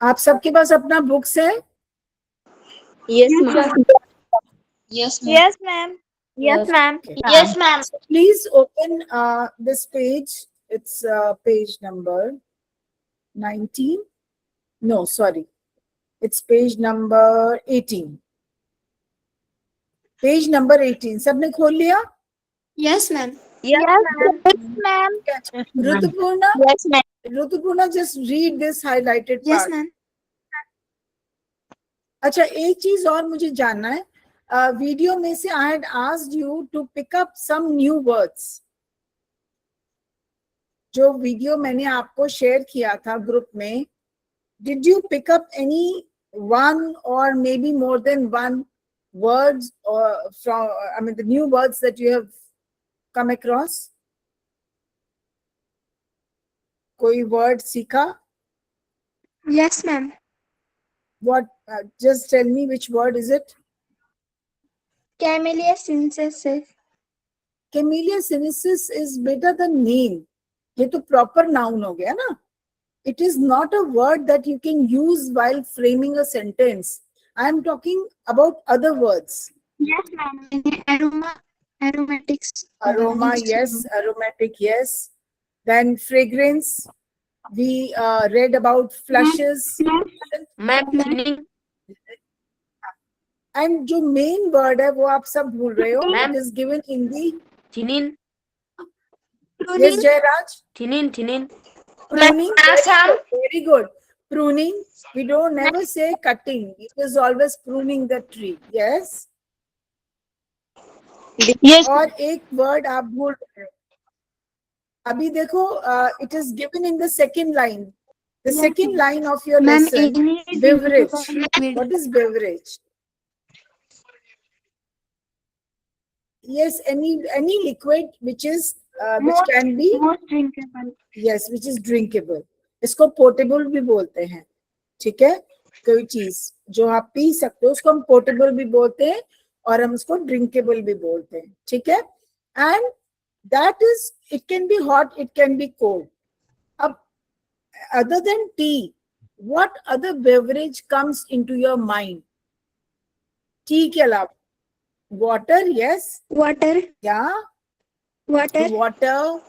आप सबके पास अपना बुक्स है? Yes, ma'am. Yes, ma'am. Yes, ma'am. Yes, ma'am. Yes, ma'am. So please open this page. It's page number 19. No, sorry. It's page number 18. Page number 18. सबने खोल लिया? Yes, ma'am. Yes, ma'am. ऋतुपूर्णा, Yes, ma'am. ऋतुपूर्णा, just read this highlighted Yes, part. ma'am. अच्छा, एक चीज और मुझे जानना है. वीडियो में से I had asked you to pick up some new words. जो वीडियो मैंने आपको शेयर किया था ग्रुप में, did you pick up any one or maybe more than one words or from, I mean, the new words that you have come across? कोई word सीखा? Yes, ma'am. What? Just tell me which word is it? Camellia sinensis. Camellia sinensis is better than name. ये तो proper noun हो गया ना. It is not a word that you can use while framing a sentence. I am talking about other words. Yes, ma'am. Aromatics. Aroma, yes. Aromatic, yes. Then fragrance. We read about flushes. Ma'am, chinning. And जो main word है वो आप सब भूल रहे हो. Ma'am. It is given in the. Chinin. Yes, Jairaj. Chinin. Pruning. Very good. Pruning. We don't never say cutting. It is always pruning the tree. Yes. Yes. और एक word आप भूल रहे हो. अभी देखो, it is given in the second line. The second line of your Ma'am, lesson. any Beverage. liquid. What is beverage? Yes, any liquid which is which can be, Most drinkable. yes, which is drinkable. इसको portable भी बोलते हैं. ठीक है, कोई चीज जो आप पी सकते हो उसको हम पोर्टेबल भी बोलते हैं और हम उसको ड्रिंकेबल भी बोलते हैं. ठीक है, and that is, it can be hot, it can be cold. अब other than tea, what other beverage comes into your mind? tea के अलावा water, yes, Water. yeah, Water. water,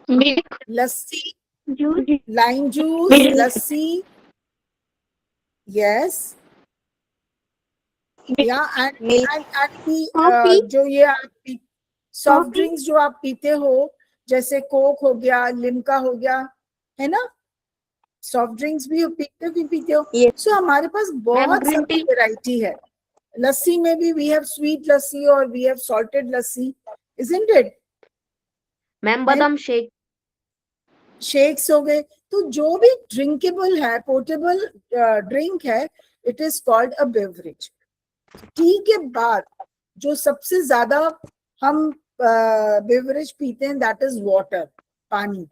Milk. lassi, Juice. lime juice, lassi, yes, yeah, and the Coffee. जो ये आप soft drinks जो आप पीते हो, जैसे कोक हो गया, लिम्का हो गया, है ना, सॉफ्ट ड्रिंक्स भी पीते हो. Yes. सो हमारे पास बहुत green सारी tea. वैरायटी है. लस्सी में भी we have sweet लस्सी और we have salted lassi, isn't it? Ma'am, badam shake. Shakes हो गए. तो जो भी ड्रिंकेबल है, पोर्टेबल ड्रिंक है, it is called a beverage. T के बाद जो सबसे ज्यादा हम बेवरेज पीते हैं, दैट इज वाटर, पानी,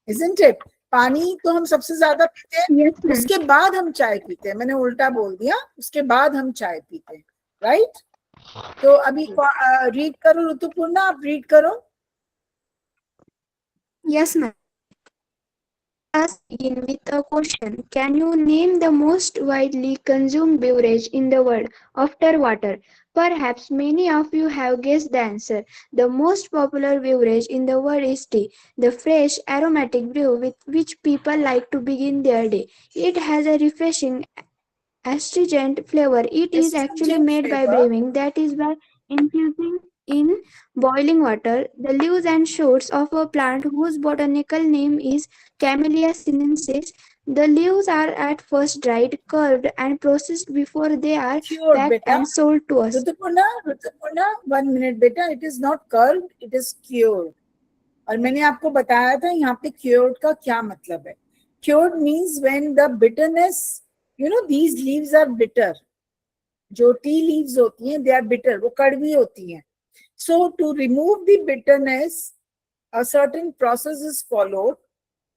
isn't it? पानी तो हम सबसे ज्यादा पीते हैं. Yes, ma'am. उसके बाद हम चाय पीते हैं. मैंने उल्टा बोल दिया, उसके बाद हम चाय पीते हैं, राइट? तो अभी रीड करो ऋतुपूर्णा, आप रीड करो. Yes, ma'am. Let's begin with a question. Can you name the most widely consumed beverage in the world after water? Perhaps many of you have guessed the answer. The most popular beverage in the world is tea, the fresh, aromatic brew with which people like to begin their day. It has a refreshing, astringent flavor. It is actually Astringent made by flavor. brewing, that is, by infusing in boiling water the leaves and shoots of a plant whose botanical name is Camellia sinensis. The leaves are at first dried, curved, and processed before they are Cured, packed beta. and sold to us. ऋतुपूर्णा 1 minute बेटा. It is not curved, it is cured. और मैंने आपको बताया था यहाँ पे cured का क्या मतलब है. Cured means when the bitterness, you know, these leaves are bitter. जो टी लीव्स होती हैं, दे आर बिटर, वो कड़वी होती हैं. So to remove the bitterness, a certain process is followed,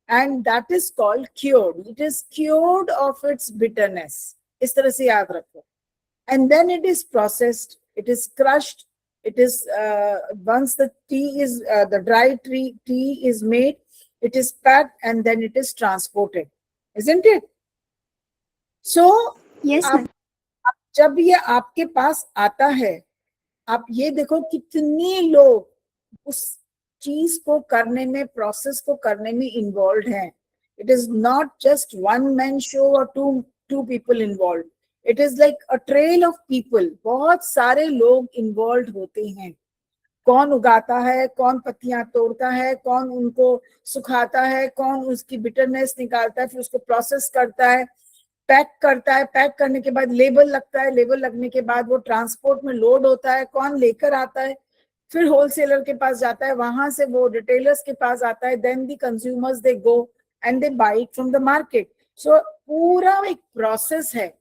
and that is called cured. It is cured of its bitterness. इस तरह से याद रखो. And then it is processed, it is crushed, it is once the tea is the dry tea is made, it is packed and then it is transported, isn't it? So Yes, आप ma'am. जब ये आपके पास आता है, आप ये देखो कितने लोग उस चीज को करने में, प्रोसेस को करने में इन्वॉल्व हैं. It is not just one man show और two people involve. It is like a trail of people. बहुत सारे लोग इन्वॉल्व होते हैं. कौन उगाता है, कौन पत्तियां तोड़ता है, कौन उनको सुखाता है, कौन उसकी बिटरनेस निकालता है, फिर उसको प्रोसेस करता है, पैक करता है, पैक करने के बाद लेबल लगता है, लेबल लगने के बाद वो ट्रांसपोर्ट में लोड होता है, कौन लेकर आता है, फिर होलसेलर के पास जाता है, वहां से वो रिटेलर्स के पास आता है, then the consumers they go and they buy it from the market. So पूरा एक प्रोसेस है.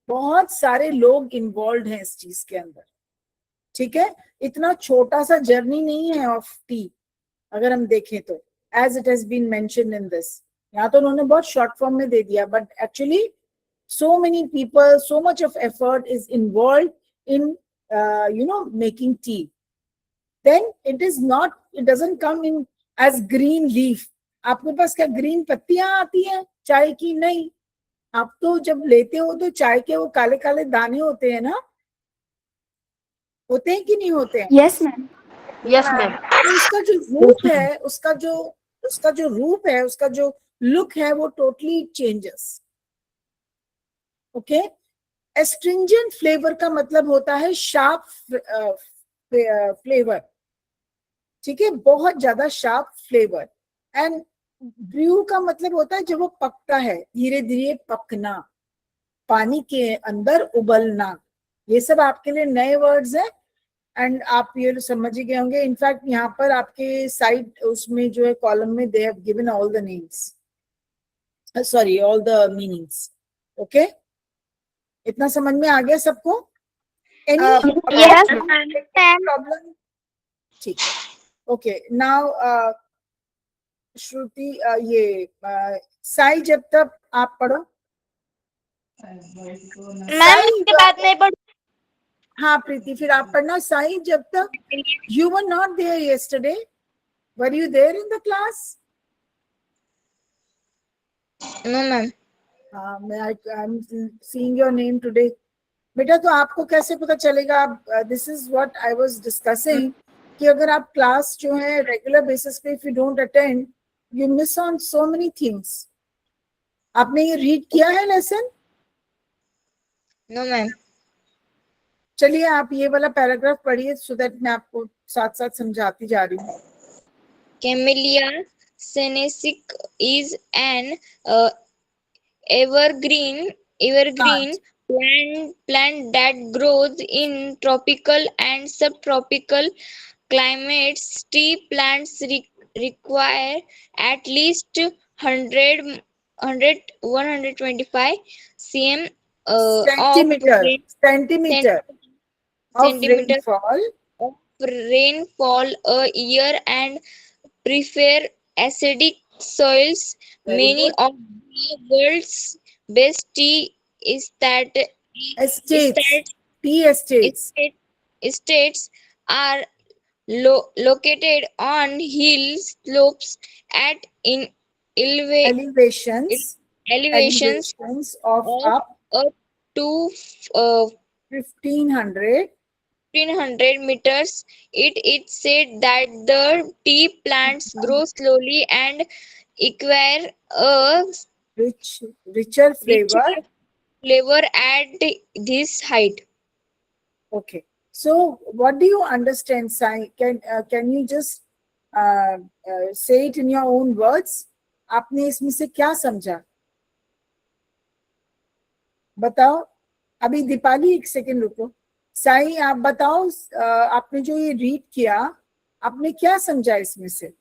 बहुत सारे लोग इन्वॉल्व हैं इस चीज के अंदर. ठीक है, इतना छोटा सा जर्नी नहीं है ऑफ टी. अगर हम देखें तो as it has been mentioned in this, यहाँ तो उन्होंने बहुत शॉर्ट फॉर्म में दे दिया, but actually so many people, so much of effort is involved in making tea. Then it is not, it doesn't come in as green leaf. आपके पास क्या green पत्तियां आती हैं चाय की? नहीं. आप तो जब लेते हो तो चाय के वो काले काले दाने होते हैं ना, होते हैं कि नहीं होते हैं? Yes, ma'am. Yes, ma'am. तो उसका जो रूप है, उसका जो लुक है, वो totally changes. Okay. Astringent flavour का मतलब होता है शार्प फ्लेवर. ठीक है, बहुत ज्यादा शार्प फ्लेवर. एंड ब्रू का मतलब होता है जब वो पकता है, धीरे धीरे पकना, पानी के अंदर उबलना. ये सब आपके लिए नए वर्ड्स हैं एंड आप ये समझ ही गए होंगे. इनफैक्ट यहाँ पर आपके साइड उसमें जो है कॉलम में they have given all the names, sorry all the meanings. Okay, इतना समझ में आ गया सबको? Any yes, ma'am. प्रॉब्लम? ठीक. ओके, नाउ श्रुति, ये साई जब तक आप पढ़ो. मैम इसके बाद नहीं पढ़. हाँ प्रीति, फिर आप पढ़ना. साई जब तक, you were not there yesterday, were you there in the class? No ma'am. हाँ, I'm seeing your name today. बेटा तो आपको कैसे पता चलेगा? This is what I was discussing, कि अगर आप क्लास जो है रेगुलर बेसिस पे if you don't attend, you miss on so many things. आपने ये रीड किया है लेसन? No ma'am. चलिए आप ये वाला पैराग्राफ पढ़िए, सो दैट मैं आपको साथ साथ समझाती जा रही हूँ. Camellia senescens is an evergreen plant that grows in tropical and subtropical climates. Tea plants require at least 125 cm Centimeter of centimeter rainfall of rainfall a year and prefer acidic soils. Very Many good. of the world's best tea estates, tea estates, estates are located on hill slopes at elevations elevations of up up to 1500 meters. It is said that the tea plants grow slowly and acquire a richer flavor. flavor at this height. Okay, so what do you understand, Sai? Can you just say it in your own words? आपने इसमें से क्या समझा? बताओ. अभी दीपाली एक second रुको. साई आप बताओ, आपने जो ये रीड किया, आपने क्या समझा इसमें से?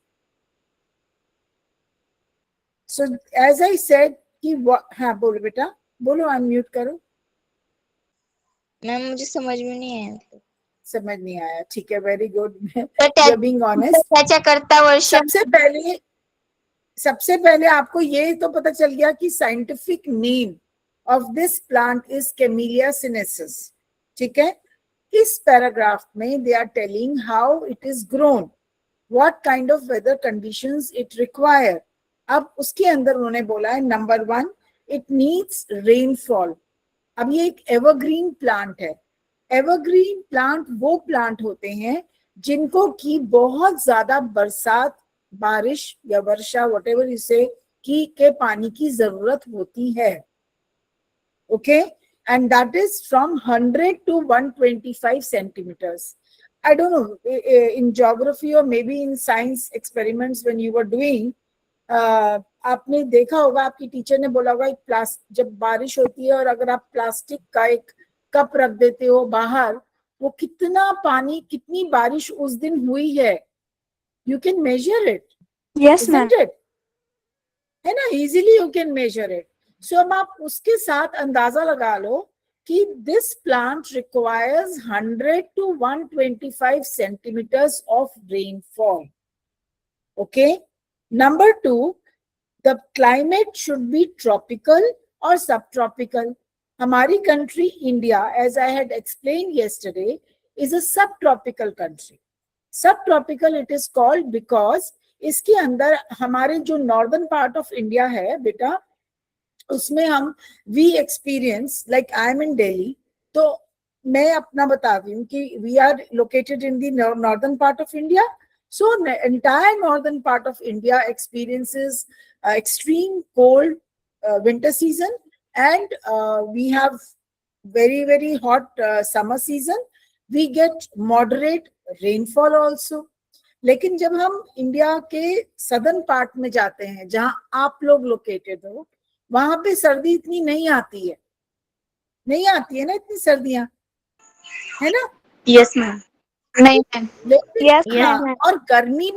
सो एज आई सेड कि हाँ बोलो बेटा, बोलो, अनम्यूट करो. मैम मुझे समझ में नहीं आया. समझ नहीं आया? ठीक है, very good. You are being honest. क्या करता वर्ष. सबसे पहले आपको ये तो पता चल गया कि scientific name of this plant is camellia sinensis. ठीक है. इस पैराग्राफ में they are telling how it is grown, what kind of weather conditions it require. अब उसके अंदर उन्होंने बोला है, नंबर 1, it needs rainfall. अब ये एक एवरग्रीन प्लांट है. एवरग्रीन प्लांट वो प्लांट होते हैं जिनको की बहुत ज्यादा बरसात, बारिश या वर्षा, व्हाटएवर इसे की के पानी की जरूरत होती है. Okay, and that is from 100 to 125 centimeters. I don't know, in geography or maybe in science experiments when you were doing, आपने देखा होगा, आपकी टीचर ने बोला होगा, एक जब बारिश होती है और अगर आप प्लास्टिक का एक कप रख देते हो बाहर, वो कितना पानी, कितनी बारिश उस दिन हुई है, you can measure it. Yes, ma'am. Isn't it? है ना, easily you can measure it. So अब आप उसके साथ अंदाजा लगा लो कि this plant requires 100 to 125 centimeters of rainfall. Okay. Number 2, the climate should be tropical or subtropical. हमारी country India, as I had explained yesterday, is a subtropical country. Subtropical it is called because इसके अंदर हमारे जो northern part of India है बेटा, उसमें हम we experience, like I am in Delhi, तो मैं अपना बता रही हूँ कि we are located in the northern part of India. So entire northern part of India experiences extreme cold winter season, and we have very hot summer season. We get moderate rainfall also. लेकिन जब हम India के southern part में जाते हैं, जहां आप लोग लोकेटेड हो, वहां पे सर्दी इतनी नहीं आती है ना, इतनी सर्दियां, है ना. Yes, ma'am. नहीं, ma'am. लेकिन Yes, हाँ, ma'am. और गर्मी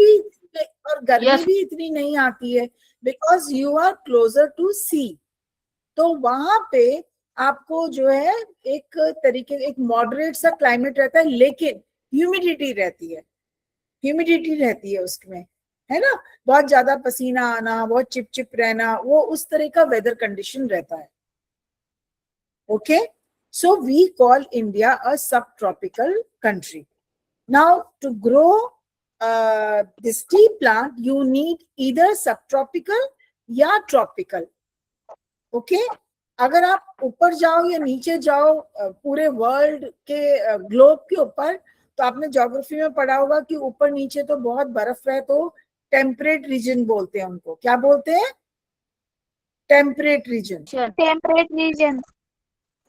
भी इतनी नहीं आती है, because you are closer to sea. तो वहां पे आपको जो है एक तरीके, एक मॉडरेट सा क्लाइमेट रहता है, लेकिन ह्यूमिडिटी रहती है उसमें, है ना. बहुत ज्यादा पसीना आना, बहुत चिपचिप रहना, वो उस तरह का वेदर कंडीशन रहता है. Okay, so we call India a subtropical country. Now to grow this tea plant you need either subtropical या ट्रॉपिकल. ओके, अगर आप ऊपर जाओ या नीचे जाओ पूरे वर्ल्ड के ग्लोब के ऊपर, तो आपने ज्योग्राफी में पढ़ा होगा कि ऊपर नीचे तो बहुत बर्फ है, तो टेम्परेट रीजन बोलते हैं उनको. क्या बोलते हैं? Temperate region Temperate region.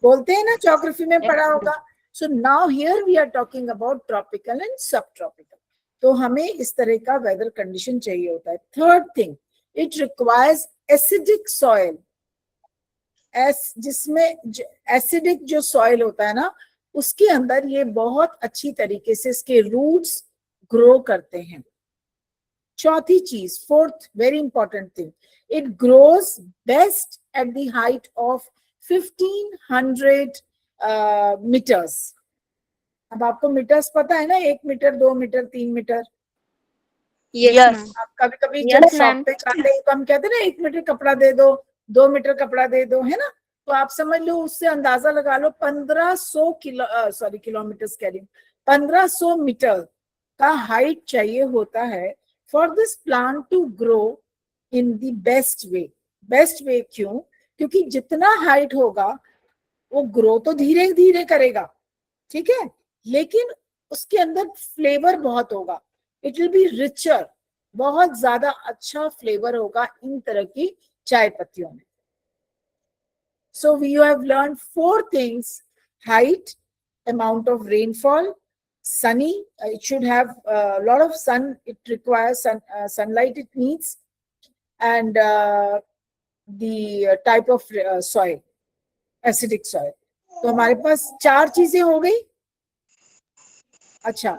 बोलते हैं ना, ज्योग्राफी में पढ़ा होगा. So now here we are talking about tropical and subtropical. तो हमें इस तरह का वेदर कंडीशन चाहिए होता है. Third thing, it requires acidic soil. जिसमें एसिडिक जो सॉइल होता है ना, उसके अंदर ये बहुत अच्छी तरीके से इसके रूट्स ग्रो करते हैं. चौथी चीज, fourth very important thing, it grows best at the height of 1500 metres. अब आपको मीटर्स पता है ना, 1 metre, 2 metre, 3 metre. Yes, ma'am. आप कभी कभी Yes, जब शॉप ma'am. पे जाते हैं तो हम कहते हैं ना, 1 मीटर कपड़ा दे दो, 2 मीटर कपड़ा दे दो, है ना. तो आप समझ लो, उससे अंदाजा लगा लो 1500 किलोमीटर कह रही हूँ, 1500 मीटर का हाइट चाहिए होता है for this plant to grow in the best way. Best way क्यों? क्योंकि जितना हाइट होगा वो ग्रो तो धीरे धीरे करेगा, ठीक है, लेकिन उसके अंदर फ्लेवर बहुत होगा. इट विल बी रिचर, बहुत ज्यादा अच्छा फ्लेवर होगा इन तरह की चाय पत्तियों में. So we have learned 4 things: height, amount of rainfall, sunny, it should have a lot of sun, it requires sunlight it needs, and the type of soil, acidic soil. तो हमारे पास 4 चीजें हो गई. अच्छा,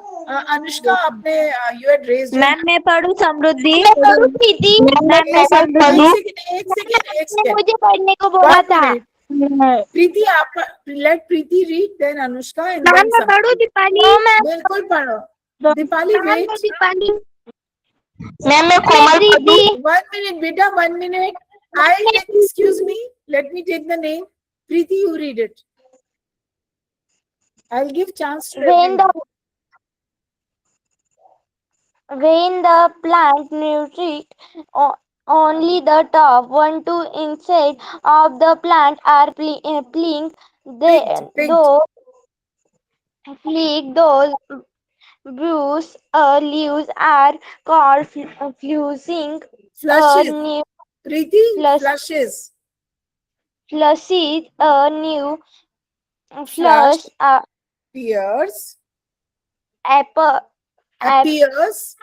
अनुष्का आपने you had raised your ma'am मैं पढ़ूं समृद्धि? एक सेकंड. मुझे पढ़ने को बोला था. प्रीति, आप let Preeti read, then Anushka, and ma'am मैं पढ़ूं दीपाली? बिल्कुल पढ़ो. दीपाली, वेट. दीपाली. Ma'am, मैं प्रीति. 1 minute बेटा, 1 minute. Excuse me, let me take the name. Preeti, you read it. I'll give chance to everyone. When the plant nutrient Only the top 1-2 inches of the plant are pink. Picked, picked. Those those bruise leaves are called flusing. A Flushes. new Preeti, flus flushes. flushes a new Flush, flush appears, apple appears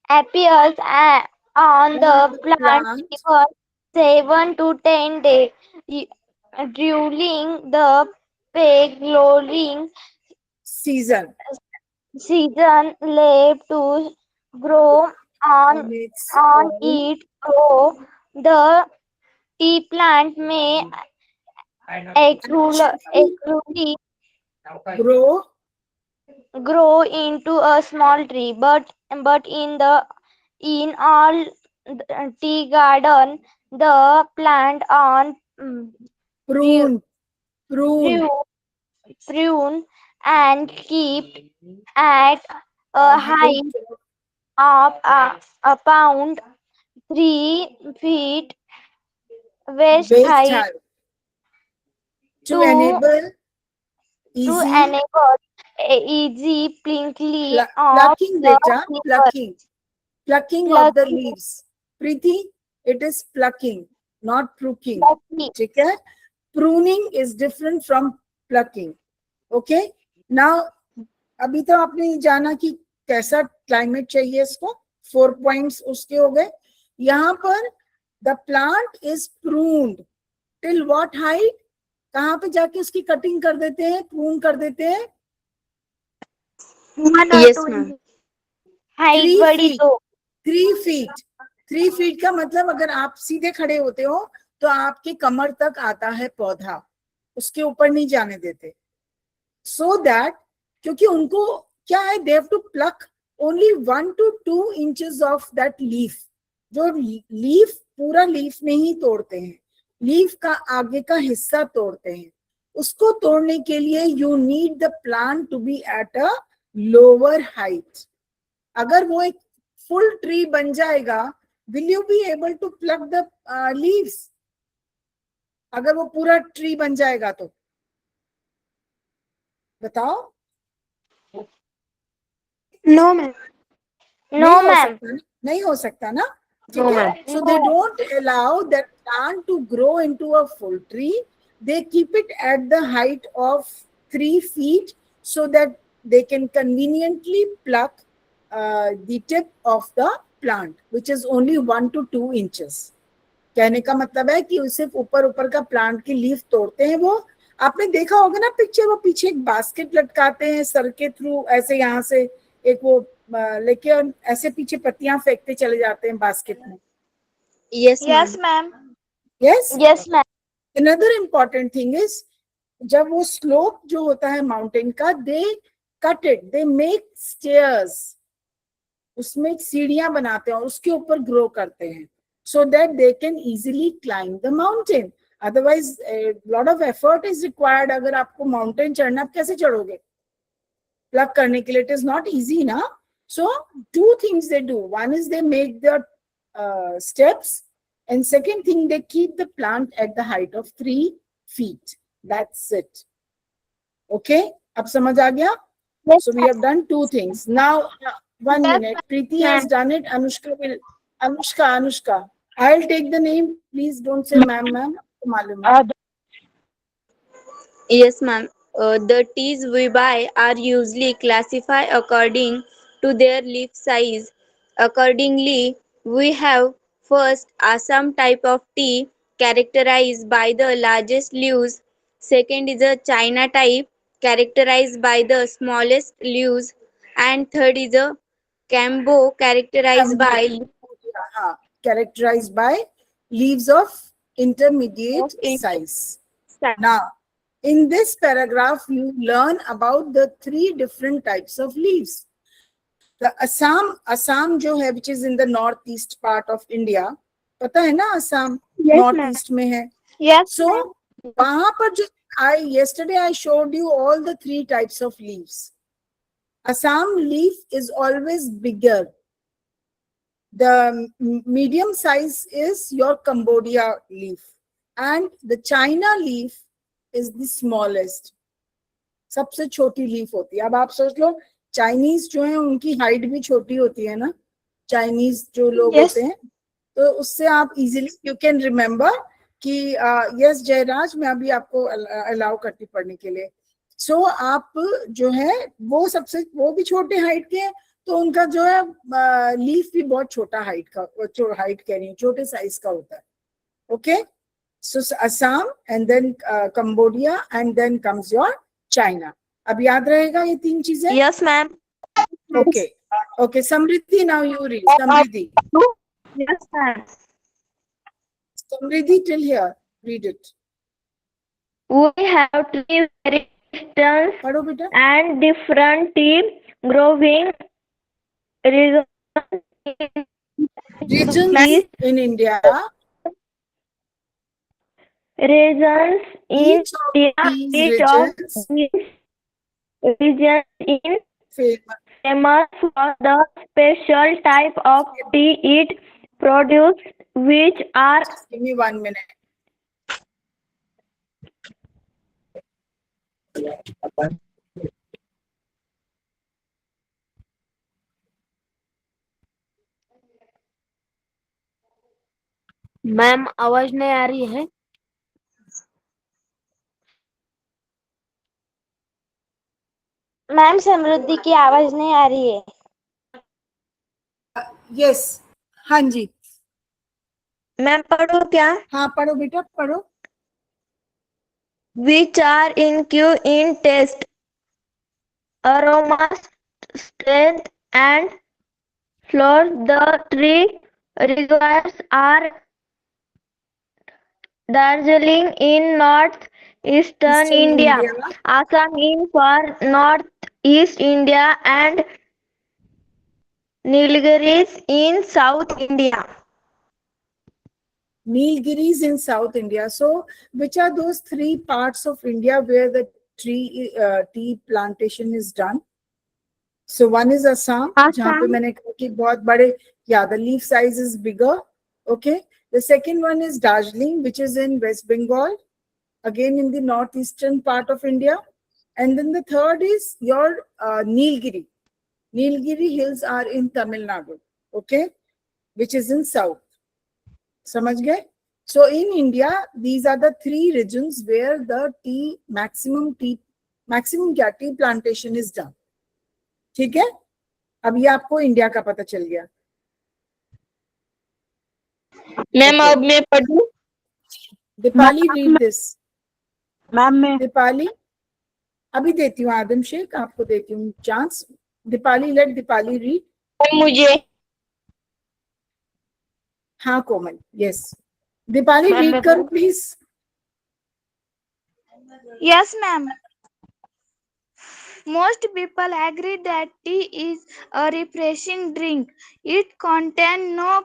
appears on on the the plant plant for 7 to 10 days. Y- During the peg growing season season, leaf to grow on on its on own, it grow. The tea plant may actually actually grow grow into a small tree, but in all tea garden, the plant on prune, prune. prune, prune and keep at A a height height of of a pound 3 feet waist waist height height to to enable easy enable easy plinkly of plucking, the beta, liver. plucking of the Plucking, leaves. Preeti, it is plucking, not pruning. plucking. ठीक है? Pruning is different from plucking. Okay? Now, अभी तो आपने जाना कि कैसा climate चाहिए इसको, 4 पॉइंट्स उसके हो गए. यहाँ पर the plant is pruned till what height, कहाँ पे जाके उसकी कटिंग कर देते हैं, प्रून कर देते हैं? Yes, ma'am. हाइट 3 बड़ी फीट. तो 3 फीट. 3 फीट का मतलब अगर आप सीधे खड़े होते हो तो आपके कमर तक आता है पौधा, उसके ऊपर नहीं जाने देते. सो दैट, क्योंकि उनको क्या है, they have to pluck only 1 to 2 inches of that leaf. जो लीफ, पूरा लीफ नहीं तोड़ते हैं, लीफ का आगे का हिस्सा तोड़ते हैं. उसको तोड़ने के लिए you need the plant to be at a lower height. अगर वो एक फुल ट्री बन जाएगा, will you be able to pluck the leaves? अगर वो पूरा ट्री बन जाएगा तो बताओ. No, ma'am. नो नहीं हो मैम सकता ना, नहीं हो सकता ना. ठीक No, है. ma'am. So they don't allow that plant to grow into a full tree. They keep it at the height of 3 feet so that they can conveniently pluck the tip of the plant, which is only 1 to 2 inches. कहने का मतलब है कि सिर्फ ऊपर ऊपर का plant की लीफ तोड़ते हैं वो. आपने देखा होगा ना पिक्चर, वो पीछे एक बास्केट लटकाते हैं सर के थ्रू, ऐसे यहाँ से एक वो लेके ऐसे पीछे पत्तियां फेंकते चले जाते हैं बास्केट में. Yes, ma'am. Ma'am yes. Yes ma'am Another important thing is, जब वो स्लोप जो होता है माउंटेन का, they cut it, they make stairs, उसमें सीढ़ियां बनाते हैं और उसके ऊपर ग्रो करते हैं, so that they can easily climb the mountain. Otherwise a lot of effort is required. अगर आपको माउंटेन चढ़ना, आप कैसे चढ़ोगे प्लग करने के लिए? इट इज नॉट इजी ना. So two things they do. One is they make the steps, and second thing, they keep the plant at the height of 3 feet. That's it. Okay, ab samajh aa gaya? So we have done two things. Now, one minute. Preeti has done it. Anushka will. Anushka. I'll take the name. Please don't say ma'am. आपको मालूम है. Yes, ma'am. The teas we buy are usually classified according to their leaf size. Accordingly, we have first Assam type of tea characterized by the largest leaves. Second is a China type characterized by the smallest leaves. And third is a Cambo characterized by हाँ, characterized by leaves of intermediate size. Now, in this paragraph, you learn about the 3 different types of leaves. The Assam जो है, which is in the northeast part of India, पता है ना Assam northeast में है. Yes So वहां पर जो yesterday I showed you all the 3 types of leaves. Assam leaf is always bigger. The medium size is your Cambodia leaf, and the China leaf is the smallest. सबसे छोटी leaf होती है. अब आप सोच लो, चाइनीज जो है उनकी हाइट भी छोटी होती है ना, चाइनीज जो लोग Yes. होते हैं, तो उससे आप इजीली यू कैन रिमेम्बर कि यस जयराज, मैं अभी आपको अलाउ करती पढ़ने के लिए. सो आप जो है वो सबसे, वो भी छोटे हाइट के हैं, तो उनका जो है लीफ भी बहुत छोटा हाइट का, हाइट कह रही हूँ, छोटे साइज का होता है. Okay, so Assam and then Cambodia and then comes your China. अब याद रहेगा ये तीन चीजें? Yes, ma'am. Okay okay. Samriddhi, now you read. Samriddhi, Yes, ma'am. Samriddhi till here, read it. We have three variations पढ़ो बेटा. and different tea growing regions Regions in India. regions in Each of India. these Each of regions these regions is famous. famous for the special type of tea it produces, which are Just give me 1 minute. Ma'am आवाज नहीं आ रही है. Ma'am समृद्धि की आवाज नहीं आ रही है. Yes. हाँ जी. मैम पढ़ो क्या? हाँ पढ़ो बेटा, पढ़ो. Which are in queue in taste, aroma, strength, and flour. The three reservoirs are Darjeeling in northeastern Eastern India, India. Assam in far northeast India, and Nilgiris in South India. Nilgiris in South India. So, which are those three parts of India where the tea plantation is done? So, one is Assam, जहाँ पे मैंने कहा कि बहुत बड़े, yeah, the leaf size is bigger. Okay. The second one is Darjeeling, which is in West Bengal, again in the northeastern part of India. And then the third is your Nilgiri. Nilgiri hills are in Tamil Nadu, okay, which is in south. समझ गए? So in India, these are the three regions where the maximum tea plantation is done. ठीक है? अब ये आपको India का पता चल गया. मैम अब मैं पढ़ूं? Deepali, read this. मैम मैं दीपाली, अभी देती हूँ आदम शेख, आपको देती हूँ chance. Deepali, let Deepali read. मुझे हाँ कोमल, yes. दीपाली Ma'am, read मैं करो please. Yes, ma'am. Most people agree that tea is a refreshing drink. It contains no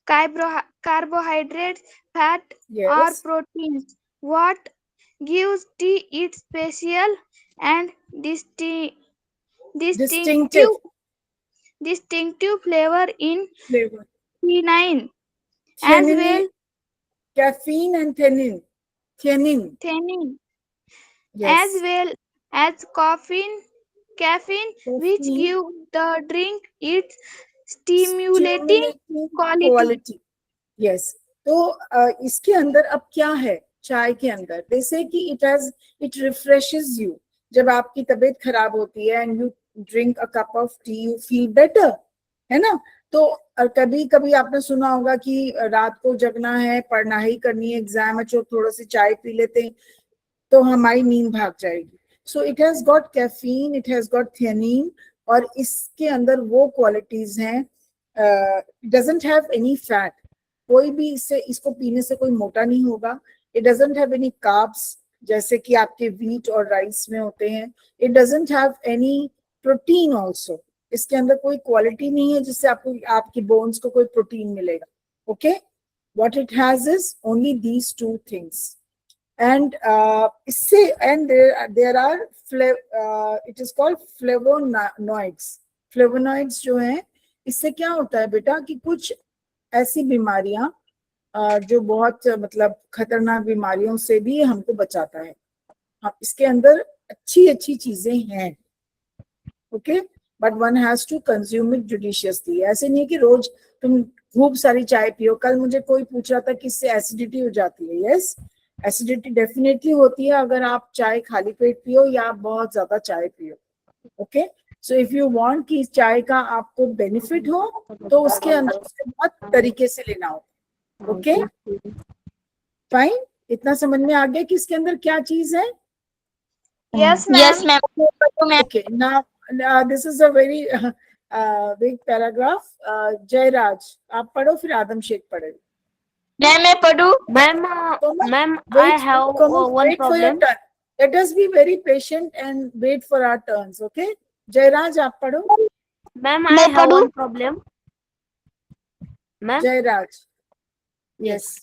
carbohydrates, fat, or Yes. proteins. What gives tea its special and Distinctive distinctive flavor in flavor. quinine, as Theanine, well caffeine and theanine. theanine, Yes. as well as caffeine, which Caffeine, give the drink its stimulating quality. Yes. तो इसके अंदर अब क्या है चाय के अंदर? जैसे कि it refreshes you. जब आपकी तबीयत खराब होती है and you drink a cup of tea, you feel better, है ना? तो कभी कभी आपने सुना होगा कि रात को जगना है, पढ़ाई करनी है, एग्जाम है, तो थोड़ा सी चाय पी लेते हैं तो हमारी नींद भाग जाएगी. So it has got caffeine, it has got theanine, और इसके अंदर वो क्वालिटीज हैं. It doesn't have any fat. कोई भी इसको पीने से कोई मोटा नहीं होगा. It doesn't have any carbs जैसे कि आपके व्हीट और राइस में होते हैं. It doesn't have any protein also. इसके अंदर कोई क्वालिटी नहीं है जिससे आपको आपकी बोन्स को कोई प्रोटीन मिलेगा. Okay, what it has is only these two things. And there are it is called flavonoids. Flavonoids जो हैं इससे क्या होता है बेटा कि कुछ ऐसी बीमारियां जो बहुत मतलब खतरनाक बीमारियों से भी हमको बचाता है। हाँ, इसके अंदर अच्छी अच्छी चीजें हैं, okay, but one has to consume it judiciously. ऐसे नहीं कि रोज तुम खूब सारी चाय पियो। कल मुझे कोई पूछ रहा था कि इससे एसिडिटी हो जाती है। यस, एसिडिटी डेफिनेटली होती है अगर आप चाय खाली पेट पियो या आप बहुत ज्यादा चाय पियो। Okay, so if you want कि चाय का आपको बेनिफिट हो तो उसके अंदर उसके बहुत तरीके से लेना हो। ओके फाइन, इतना समझ में आ गया कि इसके अंदर क्या चीज है। Yes, Yes, ma'am. ma'am. Okay, now this is a very big paragraph. Jairaj, आप पढ़ो फिर आदम शेख पढ़े। मैं पढ़ूं? Ma'am, Komal, ma'am, I wait, have Komal, one wait for your problem. turn. Let us be very patient and wait for our turns. Okay, Jairaj, आप पढ़ो। Ma'am, मैं I have पढ़ूं? one problem. Ma'am, Jairaj, yes.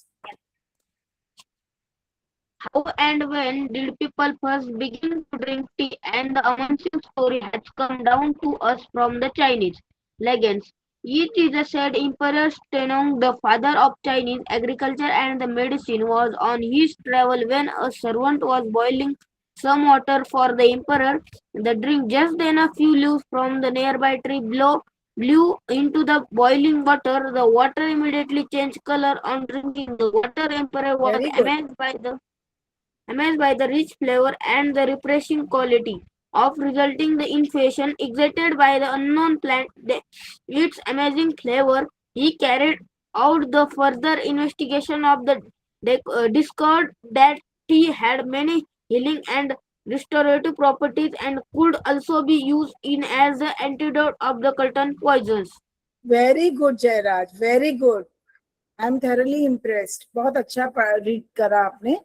how and when did people first begin to drink tea? And the amazing story has come down to us from the Chinese legends. It is said Emperor Shennong, the father of Chinese agriculture and the medicine, was on his travel when a servant was boiling some water for the emperor. The drink just then a few leaves from the nearby tree blew into the boiling water. The water immediately changed color on drinking the water. Emperor was Very good. amazed by the rich flavor and the refreshing quality of resulting the infusion. Excited by the unknown plant, its amazing flavor, he carried out the further investigation of the discovered that tea had many healing and restorative properties and could also be used in as the antidote of the curtain poisons. Very good, Jairaj. Very good. I am thoroughly impressed. बहुत अच्छा read करा आपने.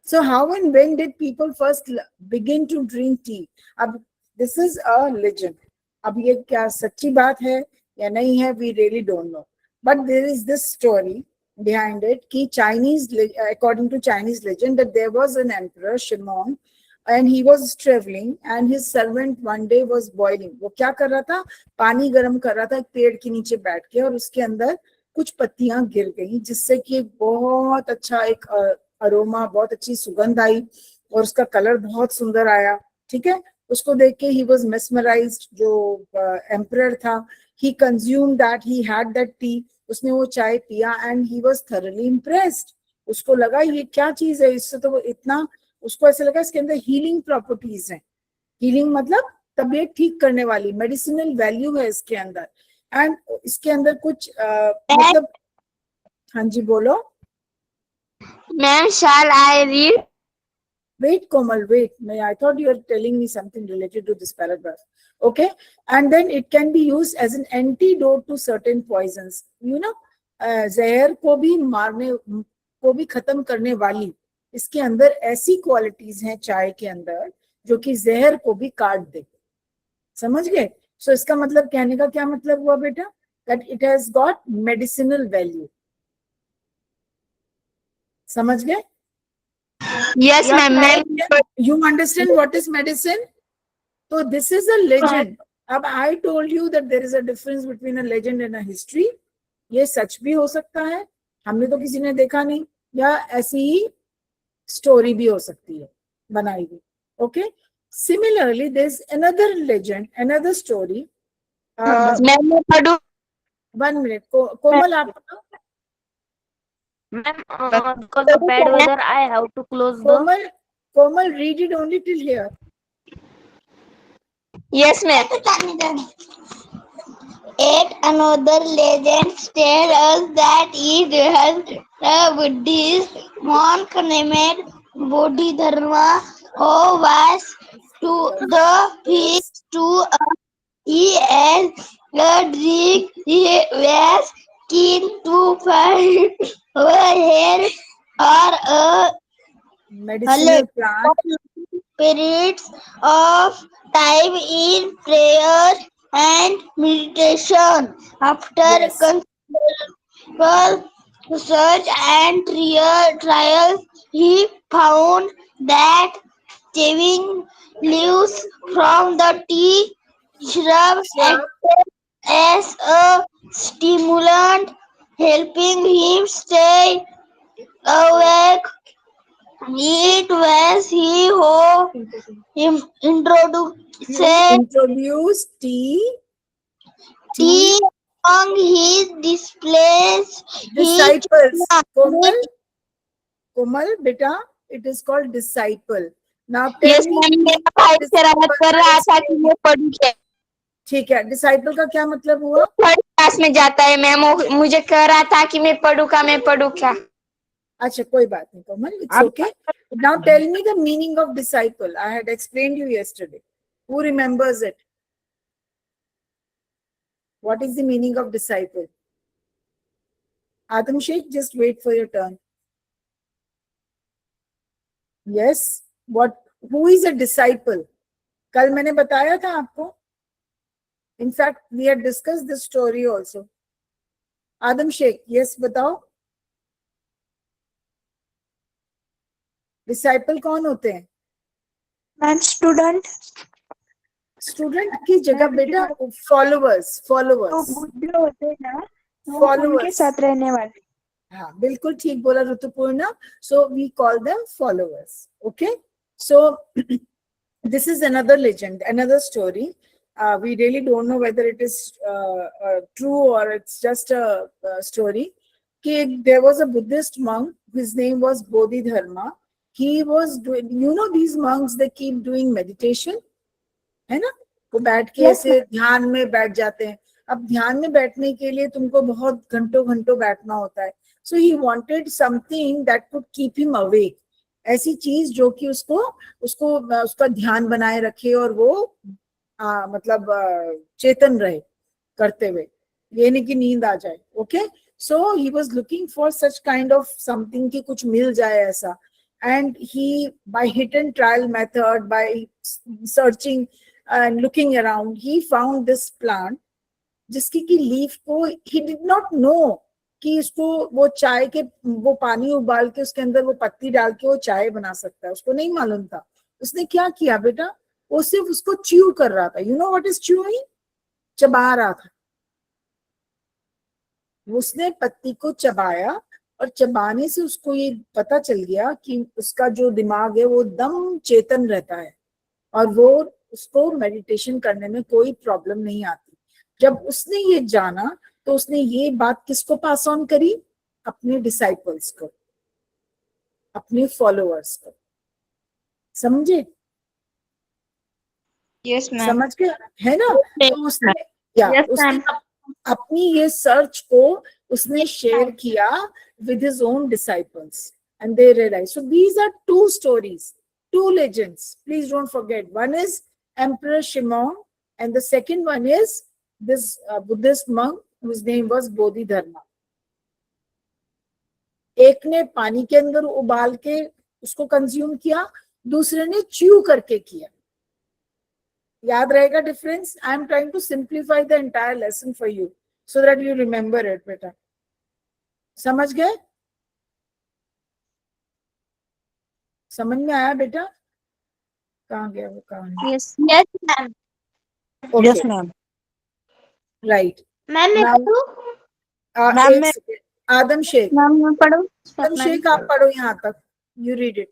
So how and when did people first begin to drink tea? अब this is a legend. अब ये क्या सच्ची बात है या नहीं है, we really don't know. But there is this story behind it कि Chinese, according to Chinese legend, that there was an emperor Shimon and he was traveling and his servant one day was boiling. वो क्या कर रहा था, पानी गर्म कर रहा था एक पेड़ के नीचे बैठ के, और उसके अंदर कुछ पत्तियां गिर गई जिससे कि एक बहुत अच्छा एक अरोमा, बहुत अच्छी सुगंध आई और उसका कलर बहुत सुंदर आया। ठीक है, उसको देख के ही वॉज मेस्मराइज्ड, जो एम्परर था, he consume that, he had that tea, उसने वो चाय पिया and he was thoroughly impressed. उसको लगा ये क्या चीज है, इससे तो वो इतना, उसको ऐसा लगा इसके अंदर हीलिंग प्रॉपर्टीज हैं। हीलिंग मतलब तबीयत ठीक करने वाली, मेडिसिनल वैल्यू है इसके अंदर। एंड इसके अंदर कुछ मतलब, हाँ जी बोलो। Ma'am, shall I read? Wait, Komal, wait. I thought you were telling me something related to this paragraph. Okay. And then it can be used as an antidote to certain poisons. You know, जहर को भी मारने को भी खत्म करने वाली इसके अंदर ऐसी क्वालिटीज हैं चाय के अंदर जो कि जहर को भी काट दे। समझ गए? सो इसका मतलब कहने का क्या मतलब हुआ बेटा, that it has got medicinal value. समझ गए? Yes, ma'am. You understand what is medicine? So this is a legend. अब I told you that there is a difference between a legend and a history. ये सच भी हो सकता है, हमने तो किसी ने देखा नहीं, या ऐसी ही स्टोरी भी हो सकती है बनाई हुई। Okay, similarly there's another legend, another story. Ma'am, मैं पढ़ूं? 1 minute, कोमल आप Ma'am, because of bad weather, I have to close the. Komal, read it only till here. Yes, ma'am. Yet another legend tells us that it was a Buddhist monk named Bodhidharma who was to the feast to he and a drink. He was keen to find a hair or a Medicinal plant. periods of time in prayer and meditation. After Yes. considerable research and trials, he found that chewing leaves from the tea shrub as a stimulant, helping him stay awake. It was he who introduced You introduce tea to tea among his disciples. He disciples. Komal, beta, it is called disciple. Now tell yes me the ma'am meaning मेरा of भाई शरारत disciple. कर I'll रहा था कि explain. मैं पढ़ूं क्या ठीक है, disciple का क्या मतलब हुआ? थर्ड क्लास में जाता है मैम वो मुझे कह रहा था कि मैं पढ़ूं क्या अच्छा कोई बात नहीं कोमल, it's okay. Now tell me the meaning of disciple. I had explained you yesterday. Who remembers it? What is the meaning of disciple? Adam Sheikh, just wait for your turn. Yes. What? Who is a disciple? कल मैंने बताया था आपको. In fact, we had discussed this story also. Adam Sheikh, yes बताओ. Disciple कौन होते हैं? Ma'am student student की जगह बेटा फॉलोवर्स. तो बुद्धे होते हैं ना, वो उनके फॉलोवर्स. साथ रहने वाले. हाँ बिल्कुल ठीक बोला Rituparna. So we call them followers. Okay. So this is another legend, another story. We really don't know whether it is true or it's just a story. There was a Buddhist monk. His name was Bodhidharma. He was doing, these monks, they keep doing meditation. है ना? वो बैठ के ऐसे ध्यान में बैठ जाते हैं. अब ध्यान में बैठने के लिए तुमको बहुत घंटों घंटों बैठना होता है. So he wanted something that could keep him awake. ऐसी चीज जो कि उसका ध्यान बनाए रखे और वो मतलब चेतन रहे करते हुए, ये नहीं कि नींद आ जाए. Okay. So he was looking for such kind of something कि कुछ मिल जाए ऐसा. And he by hit and trial method, by searching and looking around, he found this plant जिसकी की लीफ को he did not know कि इसको वो चाय के वो पानी उबाल के उसके अंदर वो पत्ती डाल के वो चाय बना सकता है. उसको नहीं मालूम था. उसने क्या किया बेटा, वो सिर्फ उसको च्यू कर रहा था. You know what is chewing? चबा रहा था. उसने पत्ती को चबाया और चबाने से उसको ये पता चल गया कि उसका जो दिमाग है वो दम चेतन रहता है और वो उसको मेडिटेशन करने में कोई प्रॉब्लम नहीं आती. जब उसने ये जाना तो उसने ये बात किसको पास ऑन करी? अपने डिसाइपल्स को, अपने फॉलोअर्स को. समझे? Yes, ma'am. समझ के है ना? तो उसने Yes, उसने अपनी ये सर्च को उसने शेयर किया with his own disciples and they realized. So these are two stories, two legends. Please don't forget. One is Emperor Shimon and the second one is this Buddhist monk whose name was Bodhidharma. एक ने पानी के अंदर उबाल के उसको consume किया, दूसरे ने च्यू करके किया. याद रहेगा difference? I am trying to simplify the entire lesson for you so that you remember it. बेटा समझ गए? समझ में आया बेटा? कहाँ गया वो? कहाँ? yes ma'am. Yes ma'am. Right. Ma'am मैं Now, मैम एक second. आदम शेख, मैम मैं पढ़ूं? आदम शेख आप पढ़ो यहाँ तक. You read it.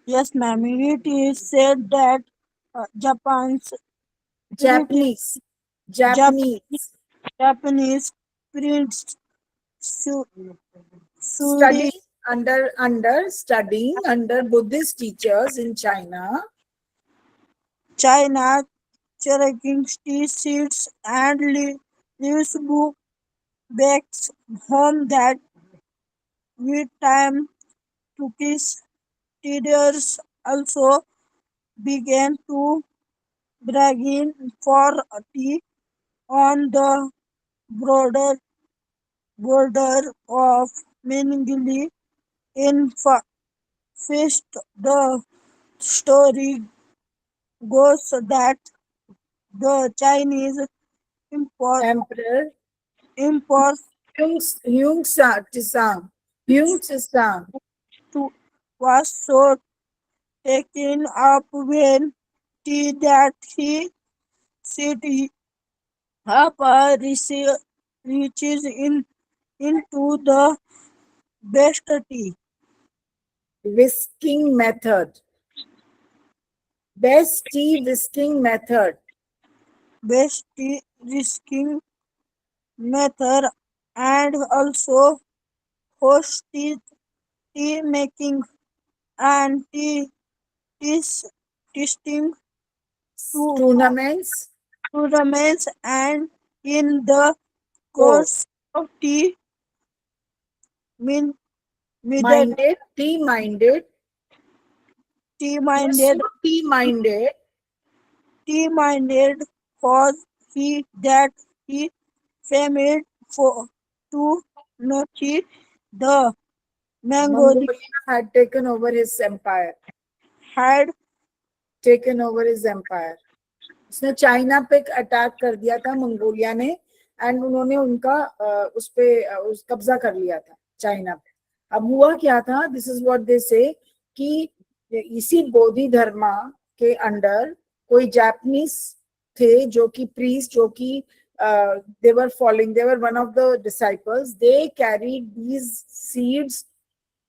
Yes, ma'am. It is said that Japanese prince studying under Buddhist teachers in China, cherishing tea seeds and leaves book bakes home that with time Turkish traders also began to bargain for tea on the border of Mingili. In fact, the story goes that the Chinese Emperor import Hyung Tsang was so taken up with tea that he city up reaches into the best tea. Whisking method. Best tea whisking method. Best tea risking method, and also host tea making and testing to Tournaments. tournaments, and in the Oh, course of min, middle minded. Tea minded. tea You're so minded tea minded. tea minded was he that he famed for to nurture the Mongolian Mongolia had taken over his empire. had Taken over his empire. उसने China पे attack कर दिया था Mongolia ने, and उन्होंने उनका उस पे उस कब्जा कर लिया था चाइना पे. अब हुआ क्या था, दिस इज व्हाट दे से, कि इसी बोधि धर्मा के अंडर कोई जापानीज थे जो कि प्रीस्ट, जो कि they were following, they were one of the disciples, they carried these seeds